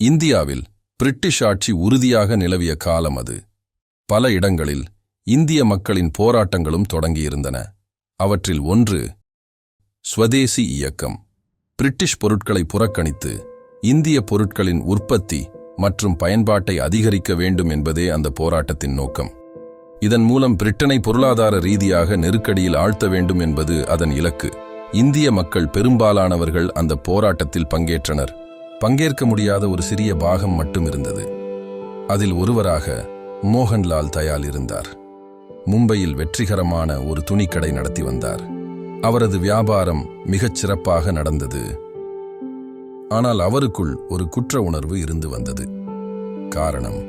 இந்தியாவில் பிரிட்டிஷ் ஆட்சி உறுதியாக நிலவிய காலம் அது. பல இடங்களில் இந்திய மக்களின் போராட்டங்களும் தொடங்கியிருந்தன. அவற்றில் ஒன்று ஸ்வதேசி இயக்கம். பிரிட்டிஷ் பொருட்களை புறக்கணித்து இந்திய பொருட்களின் உற்பத்தி மற்றும் பயன்பாட்டை அதிகரிக்க வேண்டும் என்பதே அந்த போராட்டத்தின் நோக்கம். இதன் மூலம் பிரிட்டனை பொருளாதார ரீதியாக நெருக்கடியில் ஆழ்த்த வேண்டும் என்பது அதன் இலக்கு. இந்திய மக்கள் பெரும்பாலானவர்கள் அந்த போராட்டத்தில் பங்கேற்றனர். பங்கேற்க முடியாத ஒரு சிறிய பாகம் மட்டும் இருந்தது. அதில் ஒருவராக மோகன்லால் தயாள் இருந்தார். மும்பையில் வெற்றிகரமான ஒரு துணிக்கடை நடத்தி வந்தார். அவரது வியாபாரம் மிகச் சிறப்பாக நடந்தது. ஆனால் அவருக்குள் ஒரு குற்ற உணர்வு இருந்து வந்தது. காரணம்,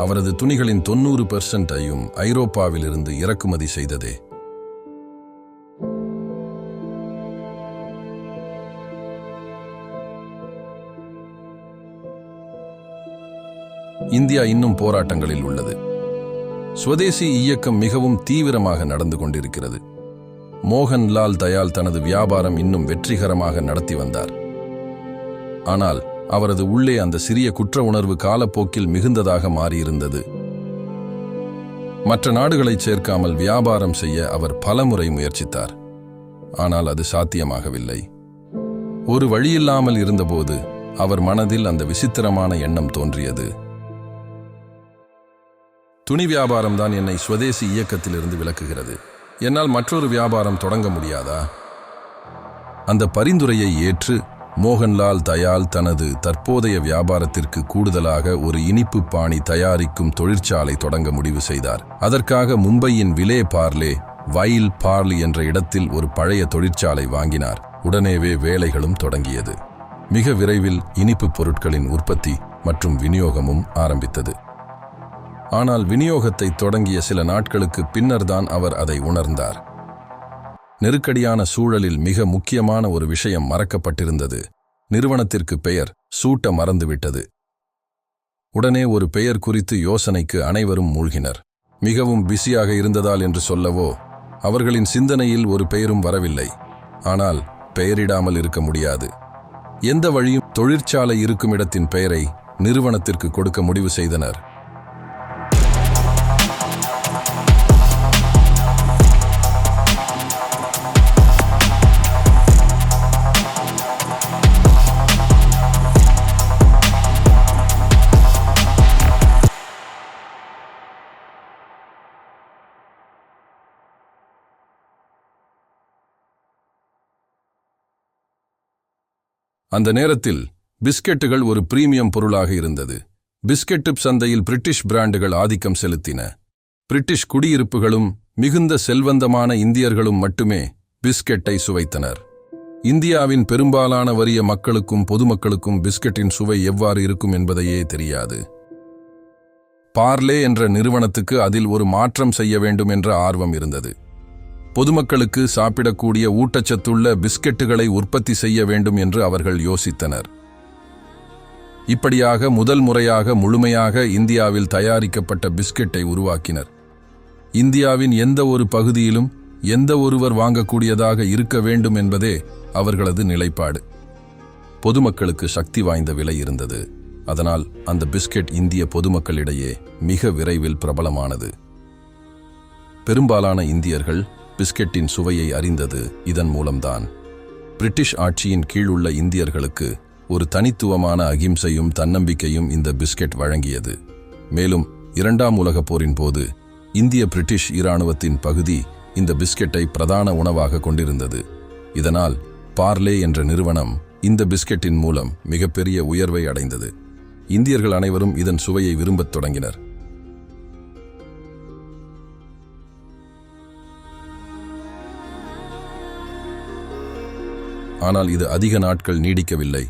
அவரது துணிகளின் 90% ஐரோப்பாவிலிருந்து இறக்குமதி செய்ததே. இந்தியா இன்னும் போராட்டங்களில் உள்ளது. ஸ்வதேசி இயக்கம் மிகவும் தீவிரமாக நடந்து கொண்டிருக்கிறது. மோகன்லால் தயாள் தனது வியாபாரம் இன்னும் வெற்றிகரமாக நடத்தி வந்தார். ஆனால் அவரது உள்ளே அந்த சிறிய குற்ற உணர்வு காலப்போக்கில் மிகுந்ததாக மாறியிருந்தது. மற்ற நாடுகளைச் சேர்க்காமல் வியாபாரம் செய்ய அவர் பலமுறை முயற்சித்தார். ஆனால் அது சாத்தியமாகவில்லை. ஒரு வழியில்லாமல் இருந்தபோது அவர் மனதில் அந்த விசித்திரமான எண்ணம் தோன்றியது. துணி வியாபாரம்தான் என்னை ஸ்வதேசி இயக்கத்திலிருந்து விலக்குகிறது. என்னால் மற்றொரு வியாபாரம் தொடங்க முடியாதா? அந்த பரிந்துரையை ஏற்று மோகன்லால் தயாள் தனது தற்போதைய வியாபாரத்திற்கு கூடுதலாக ஒரு இனிப்பு பாணி தயாரிக்கும் தொழிற்சாலை தொடங்க முடிவு செய்தார். அதற்காக மும்பையின் விலே பார்லே வைல் பார்லி என்ற இடத்தில் ஒரு பழைய தொழிற்சாலை வாங்கினார். உடனேவே வேலைகளும் தொடங்கியது. மிக விரைவில் இனிப்பு பொருட்களின் உற்பத்தி மற்றும் விநியோகமும் ஆரம்பித்தது. ஆனால் விநியோகத்தை தொடங்கிய சில நாட்களுக்கு பின்னர்தான் அவர் அதை உணர்ந்தார். நெருக்கடியான சூழலில் மிக முக்கியமான ஒரு விஷயம் மறக்கப்பட்டிருந்தது. நிறுவனத்திற்கு பெயர் சூட்ட மறந்துவிட்டது. உடனே ஒரு பெயர் குறித்து யோசனைக்கு அனைவரும் மூழ்கினர். மிகவும் பிஸியாக இருந்ததால் என்று சொல்லவோ, அவர்களின் சிந்தனையில் ஒரு பெயரும் வரவில்லை. ஆனால் பெயரிடாமல் இருக்க முடியாது. எந்த வழியும் தொழிற்சாலை இருக்கும் இடத்தின் பெயரை நிறுவனத்திற்கு கொடுக்க முடிவு செய்தனர். அந்த நேரத்தில் பிஸ்கெட்டுகள் ஒரு பிரீமியம் பொருளாக இருந்தது. பிஸ்கெட்டு சந்தையில் பிரிட்டிஷ் பிராண்டுகள் ஆதிக்கம் செலுத்தின. பிரிட்டிஷ் குடியிருப்புகளும் மிகுந்த செல்வந்தமான இந்தியர்களும் மட்டுமே பிஸ்கெட்டை சுவைத்தனர். இந்தியாவின் பெரும்பாலான வறிய மக்களுக்கும் பொதுமக்களுக்கும் பிஸ்கெட்டின் சுவை எவ்வாறு இருக்கும் என்பதையே தெரியாது. பார்லே என்ற நிறுவனத்துக்கு அதில் ஒரு மாற்றம் செய்ய வேண்டும் என்ற ஆர்வம் இருந்தது. பொதுமக்களுக்கு சாப்பிடக்கூடிய ஊட்டச்சத்துள்ள பிஸ்கெட்டுகளை உற்பத்தி செய்ய வேண்டும் என்று அவர்கள் யோசித்தனர். இப்படியாக முதல் முறையாக முழுமையாக இந்தியாவில் தயாரிக்கப்பட்ட பிஸ்கெட்டை உருவாக்கினர். இந்தியாவின் எந்த ஒரு பகுதியிலும் எந்த ஒருவர் வாங்கக்கூடியதாக இருக்க வேண்டும் என்பதே அவர்களது நிலைப்பாடு. பொதுமக்களுக்கு சக்தி வாய்ந்த விலை இருந்தது. அதனால் அந்த பிஸ்கெட் இந்திய பொதுமக்களிடையே மிக விரைவில் பிரபலமானது. பெரும்பாலான இந்தியர்கள் பிஸ்கெட்டின் சுவையை அறிந்தது இதன் மூலம்தான். பிரிட்டிஷ் ஆட்சியின் கீழ் உள்ள இந்தியர்களுக்கு ஒரு தனித்துவமான அகிம்சையும் தன்னம்பிக்கையும் இந்த பிஸ்கெட் வழங்கியது. மேலும் 2ஆம் உலகப் போரின் போது இந்திய பிரிட்டிஷ் இராணுவத்தின் பகுதி இந்த பிஸ்கெட்டை பிரதான உணவாக கொண்டிருந்தது. இதனால் பார்லே என்ற நிறுவனம் இந்த பிஸ்கெட்டின் மூலம் மிகப்பெரிய உயர்வை அடைந்தது. இந்தியர்கள் அனைவரும் இதன் சுவையை விரும்பத் தொடங்கினர். ஆனால் இது அதிக நாட்கள் நீடிக்கவில்லை.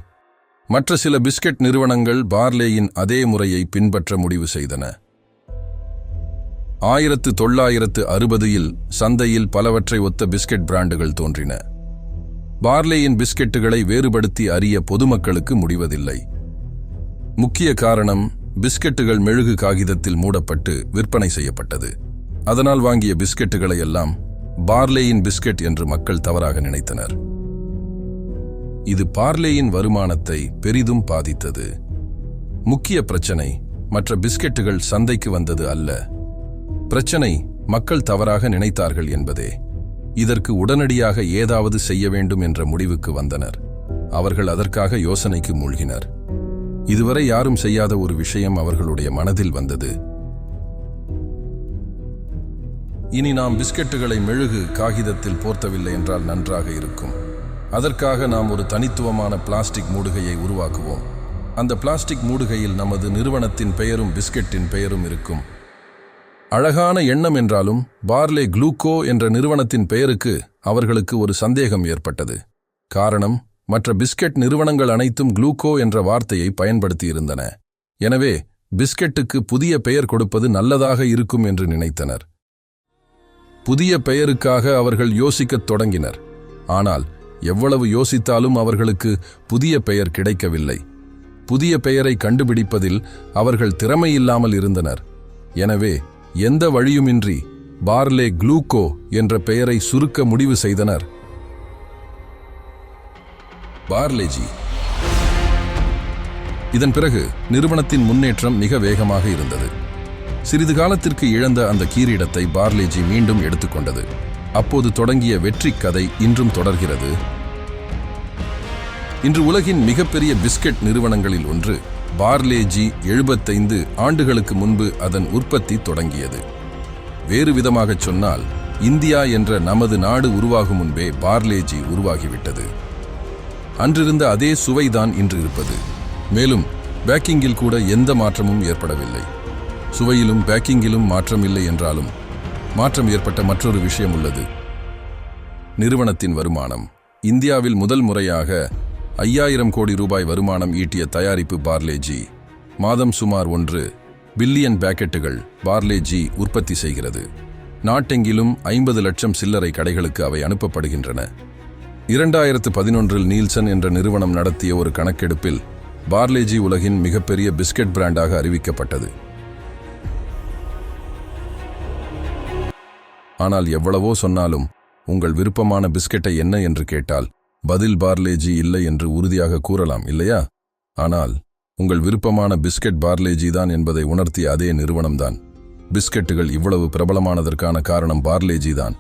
மற்ற சில பிஸ்கெட் நிறுவனங்கள் பார்லேயின் அதே முறையை பின்பற்ற முடிவு செய்தன. 1960இல் சந்தையில் பலவற்றை ஒத்த பிஸ்கெட் பிராண்டுகள் தோன்றின. பார்லேயின் பிஸ்கெட்டுகளை வேறுபடுத்தி அறிய பொதுமக்களுக்கு முடிவதில்லை. முக்கிய காரணம், பிஸ்கெட்டுகள் மெழுகு காகிதத்தில் மூடப்பட்டு விற்பனை செய்யப்பட்டது. அதனால் வாங்கிய பிஸ்கெட்டுகளை எல்லாம் பார்லேயின் பிஸ்கெட் என்று மக்கள் தவறாக நினைத்தனர். இது பார்லேயின் வருமானத்தை பெரிதும் பாதித்தது. முக்கிய பிரச்சனை மற்ற பிஸ்கெட்டுகள் சந்தைக்கு வந்தது அல்ல. பிரச்சனை மக்கள் தவறாக நினைத்தார்கள் என்பதே. இதற்கு உடனடியாக ஏதாவது செய்ய வேண்டும் என்ற முடிவுக்கு வந்தனர். அவர்கள் அதற்காக யோசனைக்கு மூழ்கினர். இதுவரை யாரும் செய்யாத ஒரு விஷயம் அவர்களுடைய மனதில் வந்தது. இனி நாம் பிஸ்கெட்டுகளை மெழுகு காகிதத்தில் போர்த்தவில்லை என்றால் நன்றாக இருக்கும். அதற்காக நாம் ஒரு தனித்துவமான பிளாஸ்டிக் மூடுகையை உருவாக்குவோம். அந்த பிளாஸ்டிக் மூடுகையில் நமது நிறுவனத்தின் பெயரும் பிஸ்கெட்டின் பெயரும் இருக்கும். அழகான எண்ணம் என்றாலும் பார்லே குளூக்கோ என்ற நிறுவனத்தின் பெயருக்கு அவர்களுக்கு ஒரு சந்தேகம் ஏற்பட்டது. காரணம், மற்ற பிஸ்கெட் நிறுவனங்கள் அனைத்தும் குளூக்கோ என்ற வார்த்தையை பயன்படுத்தியிருந்தன. எனவே பிஸ்கெட்டுக்கு புதிய பெயர் கொடுப்பது நல்லதாக இருக்கும் என்று நினைத்தனர். புதிய பெயருக்காக அவர்கள் யோசிக்கத் தொடங்கினர். ஆனால் எவ்வளவு யோசித்தாலும் அவர்களுக்கு புதிய பெயர் கிடைக்கவில்லை. புதிய பெயரை கண்டுபிடிப்பதில் அவர்கள் திறமையில்லாமல் இருந்தனர். எனவே எந்த வழியுமின்றி பார்லே குளூக்கோ என்ற பெயரை சுருக்க முடிவு செய்தனர். பார்லேஜி. இதன் பிறகு நிறுவனத்தின் முன்னேற்றம் மிக வேகமாக இருந்தது. சிறிது காலத்திற்கு இழந்த அந்த கிரீடத்தை பார்லேஜி மீண்டும் எடுத்துக்கொண்டது. அப்போது தொடங்கிய வெற்றி கதை இன்றும் தொடர்கிறது. இன்று உலகின் மிகப்பெரிய பிஸ்கெட் நிறுவனங்களில் ஒன்று பார்லேஜி 75 ஆண்டுகளுக்கு முன்பு அதன் உற்பத்தி தொடங்கியது. வேறு விதமாகச் சொன்னால், இந்தியா என்ற நமது நாடு உருவாகும் முன்பே பார்லேஜி உருவாகிவிட்டது. அன்றிருந்த அதே சுவைதான் இன்று இருப்பது. மேலும் பேக்கிங்கில் கூட எந்த மாற்றமும் ஏற்படவில்லை. சுவையிலும் பேக்கிங்கிலும் மாற்றம் இல்லை என்றாலும் மாற்றம் ஏற்பட்ட மற்றொரு விஷயம் உள்ளது. நிறுவனத்தின் வருமானம். இந்தியாவில் முதல் முறையாக 5000 கோடி ரூபாய் வருமானம் ஈட்டிய தயாரிப்பு பார்லேஜி. மாதம் சுமார் 1 பில்லியன் பாக்கெட்டுகள் பார்லேஜி உற்பத்தி செய்கிறது. நாட்டெங்கிலும் 50 லட்சம் சில்லறை கடைகளுக்கு அவை அனுப்பப்படுகின்றன. 2011 நீல்சன் என்ற நிறுவனம் நடத்திய ஒரு கணக்கெடுப்பில் பார்லேஜி உலகின் மிகப்பெரிய பிஸ்கெட் பிராண்டாக அறிவிக்கப்பட்டது. ஆனால் எவ்வளவோ சொன்னாலும் உங்கள் விருப்பமான பிஸ்கெட்டை என்ன என்று கேட்டால் பதில் பார்லேஜி இல்லை என்று உறுதியாக கூறலாம், இல்லையா? ஆனால் உங்கள் விருப்பமான பிஸ்கெட் பார்லேஜி தான் என்பதை உணர்த்திய அதே நிறுவனம்தான். பிஸ்கெட்டுகள் இவ்வளவு பிரபலமானதற்கான காரணம் பார்லேஜி தான்.